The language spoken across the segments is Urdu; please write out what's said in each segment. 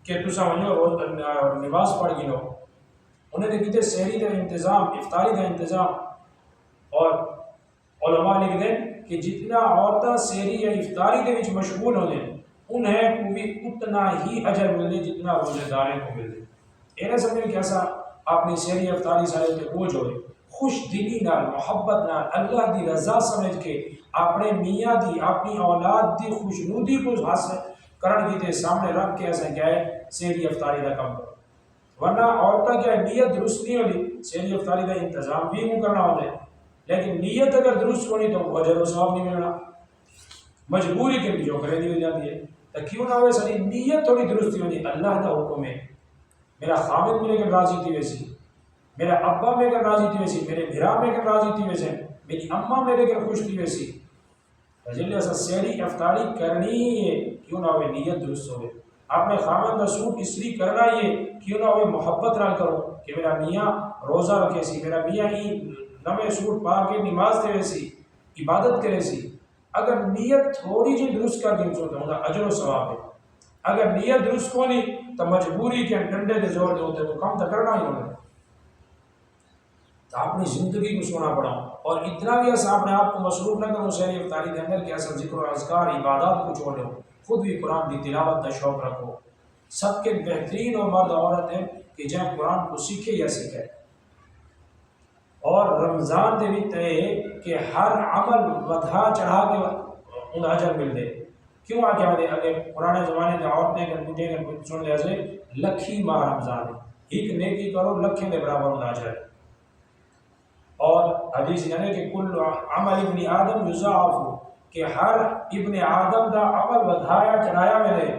کہ تسا ونجو روز نماز پڑھ گنو انہیں نے کہتے سحری کا انتظام افطاری کا انتظام. اور علماء لکھ دیں کہ جتنا عورتیں سحری یا افطاری کے وچ مشغول ہو دیں انہیں کو بھی اتنا ہی اجر مل دے جتنا روزے داریں کو مل دے. یہ نہ سمجھیں کہ ایسا اپنی سحری افطاری سارے تے بوجھ ہوئے. خوش دلی نال محبت نال اللہ دی رضا سمجھ کے اپنے میاں دی اپنی اولاد دی خوشنودی کو حاصل کرن کی تے سامنے رکھ کے ایسا کیا ہے سحری افطاری کا کام کرو. ورنہ عورتہ کیا نیت درست نہیں ہوتی سحری افطاری کا انتظام بھی نہیں کرنا ہوتا ہے لیکن نیت اگر درست ہونی تو اجر و ثواب نہیں ملنا. مجبوری کے بھی جو کرے دی ہو جاتی ہے تو کیوں نہ ہوئے ساری نیت تھوڑی درستی ہونی. اللہ کا حکم ہے میرا خامد میرے کے راضی تھی ویسی میرا ابا میرے کے راضی تھی ویسی میرے بھرا میرے کے راضی تھی ویسے میری اماں میرے کے خوش تھی ویسی. جلے ایسا سحری افطاری کرنی ہی ہے کیوں نہ ہوئے نیت درست ہوئے. اپنے خامد کا سوٹ استری کرنا یہ کیوں نہ ہوئے محبت نہ کرو کہ میرا میاں روزہ رکھے سی میرا میاں ہی نمے سوٹ پا کے نماز دے سی عبادت کرے سی. اگر نیت تھوڑی جی درست کر کے سوتا ہوں اجر و ثواب ہے. اگر نیت درست ہونی تو مجبوری کے ڈنڈے کے زور دے ہوتے تو کام تو کرنا ہی ہونا. تو اپنی زندگی کو سونا پڑا اور اتنا بھی ایسا اپنے آپ کو مصروف نہ کرو سحری افطاری کے اندر کہ ایسا ذکر و اذکار عبادات کو چھوڑو. خود بھی قرآن کی تلاوت کا شوق رکھو. سب کے بہترین اور مرد عورت ہیں کہ جہاں قرآن کو سیکھے یا سیکھے. اور رمضان دے بھی تے کہ ہر عمل ودھا چڑھا کے ان اجر مل دے. کیوں آ کیا دے اگر پرانے زمانے میں عورتیں کر پوچھے کر سن لیا سے لکھی ماہ رمضان ہے ایک نیکی کرو لکھیں دے برابر ان اجر. اور حدیث یعنی کہ کل عمل ابن آدم یضاعف کہ ہر ابن آدم دا عمل ودھایا چڑھایا ملے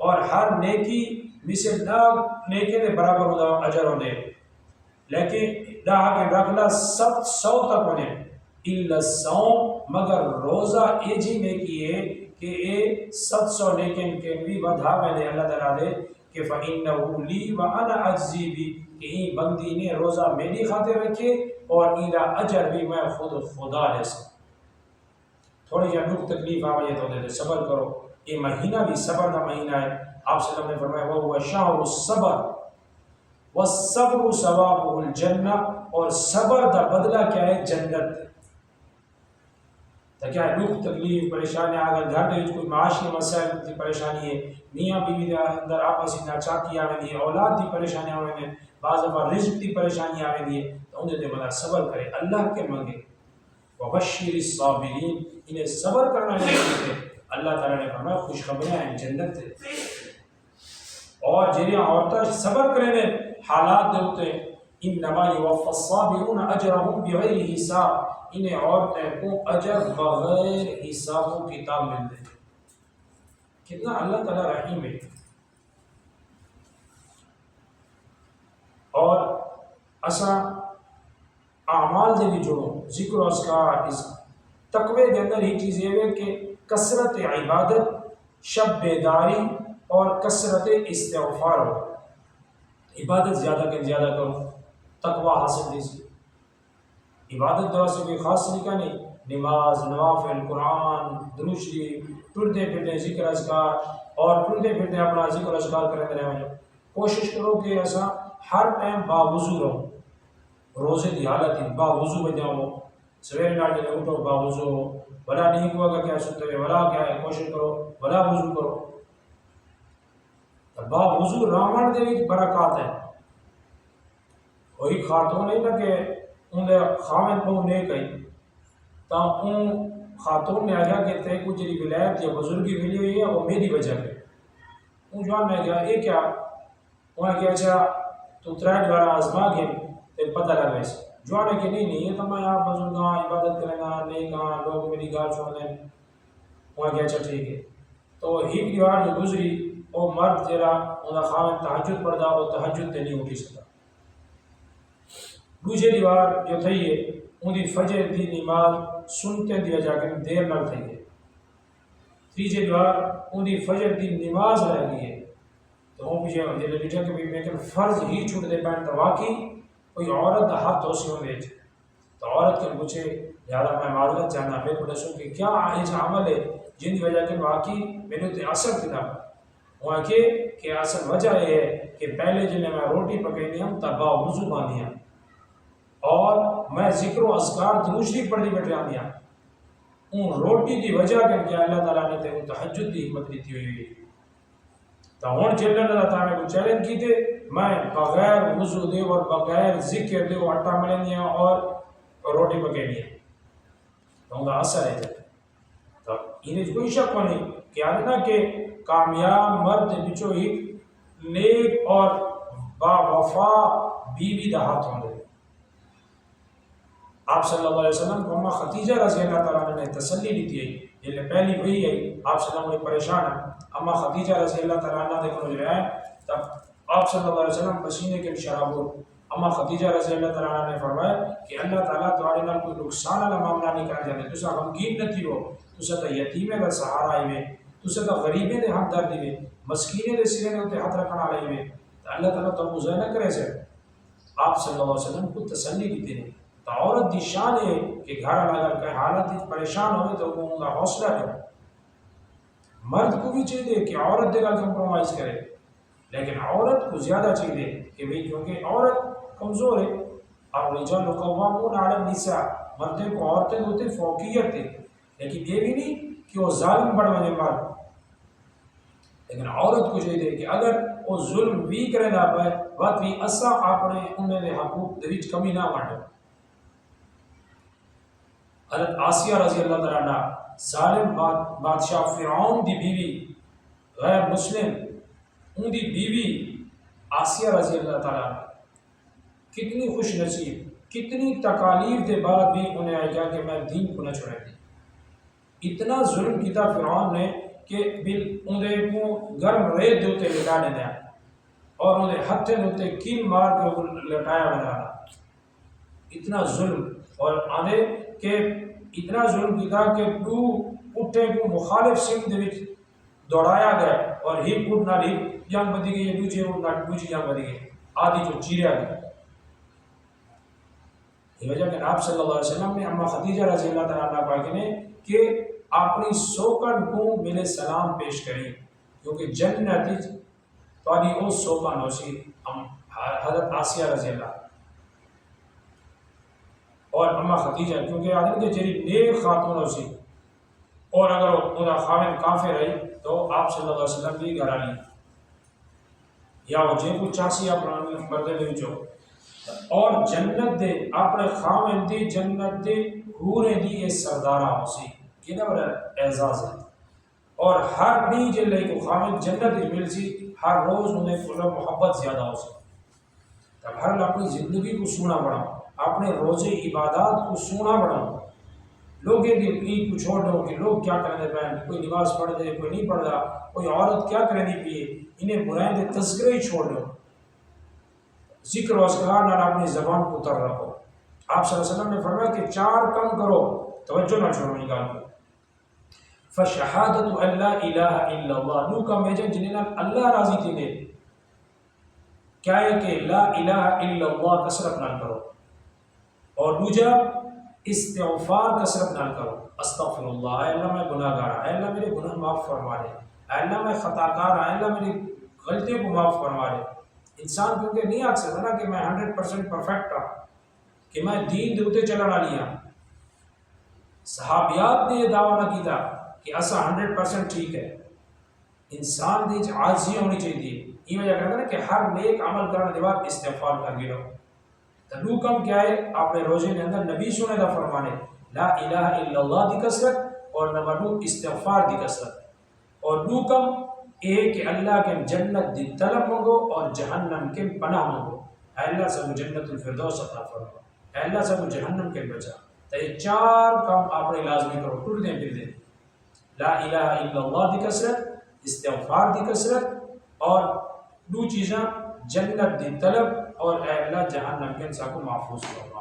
اور ہر نیکی مثل نیکی دے برابر ان اجر ہو دے. لیکن دا کے رکھلا 700 تک ہونے الا الصوم مگر روزہ ایجی نیکی ہے کہ اے 700 نیکن کے بھی ودھا میں نے اللہ تعالیٰ دے کہ فَإِنَّهُ لِي وَأَنَا أَجْزِي بِهِ کہ این بندی نے روزہ میری خاطر رکھے اور ایدہ اجر بھی میں خدا لے سکتا. تھوڑی جہاں دکھ تکلیف آئیے تو دیتے صبر کرو. یہ مہینہ بھی صبر کا مہینہ ہے. آپ صلی اللہ علیہ وسلم نے فرمایا وَهُوَ شَهْرُ الصَّبْرِ وَالصَّبْرُ ثَوَابُهُ الْجَنَّةُ اور صبر کا بدلہ کیا ہے جنت. تو کیا دکھ تکلیف پریشانی اگر گھر میں کوئی معاشی مسائل کی پریشانی ہے میاں بیوی کے اندر آپس میں ناچاکی آویں ہے اولاد کی پریشانی آویں ہے بعض دفعہ رزق کی پریشانی آویں ہے تو انہیں تے بندہ صبر کرے اللہ کے منگے. وبشر الصابرین انہیں صبر کرنا چاہیے. اللہ تعالیٰ نے فرمایا خوشخبریاں ہیں جنت سے. اور جنہیں عورتیں صبر کریں حالات دے ہوتے انما یوفی الصابرون اجرهم بغیر حساب انہیں عورتیں کو اجر بغیر حساب و کتاب مل دے. کتنا اللہ تعالیٰ رحیم ہے. اور اسا اعمال دے بھی جڑو ذکر و اذکار تقوی کے اندر ہی چیز یہ ہے کہ کثرت عبادت شب بیداری اور کثرت استغفار ہو. عبادت زیادہ کہ زیادہ کرو تقوی حاصل دیسی. عبادت دعا سے کوئی خاص طریقہ نہیں. نماز نوافل قرآن درود شریف ٹرتے پھرتے ذکر اذکار اور ٹرتے پھرتے اپنا ذکر اذکار کرتے رہے. کوشش کرو کہ ایسا ہر ٹائم باوضو رہو. روزے کی حالت ہی باوضو بن جاؤ. سویرے نال جب اٹھو باوضو ہو بلا نہیں ہوا گا کیا سنتے ہوئے بلا کیا ہے کوشش کرو بلا وضو کرو. باوضو راون دے وچ برکات ہے. کوئی خاتون نہیں نہ کہ انہیں خامن کو نہیں کہی تا ان خاتون نے آجا کہ تے کو جری ولایت یا بزرگی ملی ہوئی ہے وہ میری وجہ ہے. ان جوان نے کہا یہ کیا انہیں کہا اچھا تو ترائٹ بارا آزما کے تے پتہ لگ رہے سے. جوان نے کہ نہیں یہ تو میں آپ بزرگاں عبادت کریں گا نہیں کہاں لوگ میری گال چھوڑ دیں. انہیں کہا اچھا ٹھیک ہے. تو ایک دیوار جو گزری وہ مرد جرا انہیں خامن تحجد پڑھتا وہ تحجد تے نہیں اٹھی سکتا. دوسری دیوار جو تھی ہے ان کی فجر دی نماز سنتے دیا جا کے دیر نہ تھی ہے. تیسری دیوار ان کی فجر دی نماز رہ گئی ہے. تو وہ مجھے دل بیٹھا کہ میں کہ فرض ہی چھوٹ دے پائیں تو واقعی کوئی عورت دا ہاتھ تو سی ہونے تو عورت کے پوچھے لہٰذا میں معذرت چاہنا میں کو دسوں کہ کیا ایسا عمل ہے جن کی وجہ کہ واقعی میرے تے اثر تھا. وہاں کہ اصل وجہ یہ ہے کہ پہلے جنہیں میں روٹی پکینی ہم تبا وضو باندھی ہم اور میں ذکر و اذکار درود شریف پڑھنی بیٹھے آندھی ہم ان روٹی کی وجہ کر کے اللہ تعالیٰ نے تے ان تہجد کی حکمت دیتی ہوئی تو ہوں جب اللہ تعالیٰ کو چیلنج کی تھے میں بغیر وضو دے اور بغیر ذکر دے اور آٹا ملینی اور روٹی پکینی ہے تو ان کا اثر ہے تو انہیں کوئی شک نہیں کہ آدھنا کہ کامیاب مرد بچو ہی نیک اور با وفا بیوی دا ہاتھ ہوں گے آپ صلی اللہ علیہ وسلم کو اما خدیجہ رضی اللہ تعالیٰ نے تسلی دی تھی یہ پہلی وہی ہے آپ صلی اللہ علیہ وسلم پریشان ہے اما خدیجہ رضی اللہ تعالیٰ دیکھو جو ہے تب آپ صلی اللہ علیہ وسلم پسینے کے شراب اما خدیجہ رضی اللہ تعالیٰ نے فرمایا کہ اللہ تعالیٰ تمہارے نال کوئی نقصان والا معاملہ نہیں کر جاتے تو سا غمگین نہ تھی ہو تو سا یتیمے کا سہارا آئی ہوئے تو سا غریبے دے ہمدردی ہوئے مسکینے دے سرے نے ہوتے ہاتھ رکھنا لائی ہوئے تو اللہ تعالیٰ تو مزہ نہ کرے سے آپ صلی اللہ علیہ وسلم کو تسلی دیتے ہیں تو عورت دی شان ہے کہ گھر اگر کوئی حالت پریشان ہوئے تو وہ ان کا حوصلہ کرے مرد کو بھی چاہیے کہ عورت دے گا کمپرومائز کرے لیکن عورت کو زیادہ چاہیے کہ بھئی کیونکہ عورت کمزور ہے اور رجال قوامون علی النساء مردیں کو عورتیں ہوتے فوقیت ہے لیکن یہ بھی نہیں کہ وہ ظالم بڑھوانے مرد لیکن عورت کو چاہیے کہ اگر وہ ظلم بھی کرے نہ پائے بات بھی اسا اپنے انہیں نے حقوق دویچ کمی نہ مانڈے حضرت آسیہ رضی اللہ تعالیٰ عنہ ظالم بادشاہ فرعون دی بیوی غیر مسلم ان دی بیوی آسیہ رضی اللہ تعالیٰ عنہ کتنی خوش نصیب کتنی تکالیف دے بعد بھی انہیں آئی گیا کہ میں دین کو نہ چھوڑے دی اتنا ظلم کیتا فرعون نے کہ بل انہیں کو گرم ریت دوتے لٹانے دیا اور انہیں ہتھے دوتے کیل مار کے لٹایا بنانا اتنا ظلم اور آدھے کہ اتنا ظلم کیتا کہ دو اٹھے کو مخالف سنگھ دے وچ دوڑایا گیا اور ہی پوٹ نہ لی جنگ بدی گئی دوچے اٹھ نہ دوچی جنگ بدی گئی آدھی جو چیریا گیا یہ وجہ کہ آپ صلی اللہ علیہ وسلم نے اما خدیجہ رضی اللہ تعالیٰ عنہ پاک نے کہ اپنی سوکن کو میرے سلام پیش کری کیونکہ جنت تاری او سوکن ہو سی حضرت آسیہ رضی اللہ اور اما خدیجہ کیونکہ آدم کے جری نیک خاتون ہو سی اور اگر انہا خامن کافر رہی تو آپ صلی اللہ علیہ وسلم بھی گھر آلی یا وہ جن کو چاسی اپنا مردے میں جو اور جنت دے اپنے خامن دی جنت دے حورے دی یہ سردارہ ہو سی یہ نہ بڑا اعزاز ہے اور ہر بھی جلے کو خامن جنت دی مل سی ہر روز انہیں کل محبت زیادہ ہو سی تب ہر اپنی زندگی کو سونا پڑا اپنے روزے عبادات کو سونا پڑا لوگ یہ کو چھوڑ دو کہ لوگ کیا کرنے پہن کوئی نماز پڑھ دے کوئی نہیں پڑھ رہا کوئی عورت کیا کرنے پیے انہیں برائیں دے تذکرے ہی چھوڑ دو ذکر و اذکار نہ اپنی زبان کو اتر رکھو آپ صلی اللہ علیہ وسلم نے فرمایا کہ 4 کم کرو توجہ نہ چھوڑو نکال کو فشہادت ان لا الہ الا اللہ نو کا میجن جنہیں اللہ راضی تھی دے کیا ہے کہ لا الہ الا اللہ کثرت نہ کرو اور دوجا استغفار کثرت نہ کرو استغفر اللہ اے اللہ میں گناہ گار اے اللہ میرے گناہ معاف فرما دے اے اللہ میں خطا کار اے اللہ میری غلطیوں کو معاف فرما دے انسان کیونکہ نہیں آ سکتا نا کہ میں 100% پرفیکٹ ہوں کہ میں دین دوتے چلنا لیا صحابیات نے یہ دعویٰ نہ کیتا کہ ایسا 100% ٹھیک ہے انسان دی عاجزی ہونی چاہیے یہ وجہ کرتا ہے کہ ہر نیک عمل کرنے کے بعد استغفار کر گئے تدو کم کیا ہے آپ نے روزے کے اندر نبی سنے دا فرمانے لا الہ الا اللہ دی کثرت اور نمبر 2 استغفار دی کثرت اور دو کم ایک کہ اللہ کے جنت دی طلب مانگو اور جہنم کے پناہ مانگو اے اللہ سب جنت الفردوس عطا فرما اے اللہ سب جہنم کے بچا تو یہ 4 کام آپ نے لازمی کرو ٹوٹ دیں پھر دیں لا الہ الا اللہ دی کثرت استغفار دی کثرت اور 2 چیزاں جنت دی طلب اور اے اللہ جہنم کے انسان کو محفوظ کرو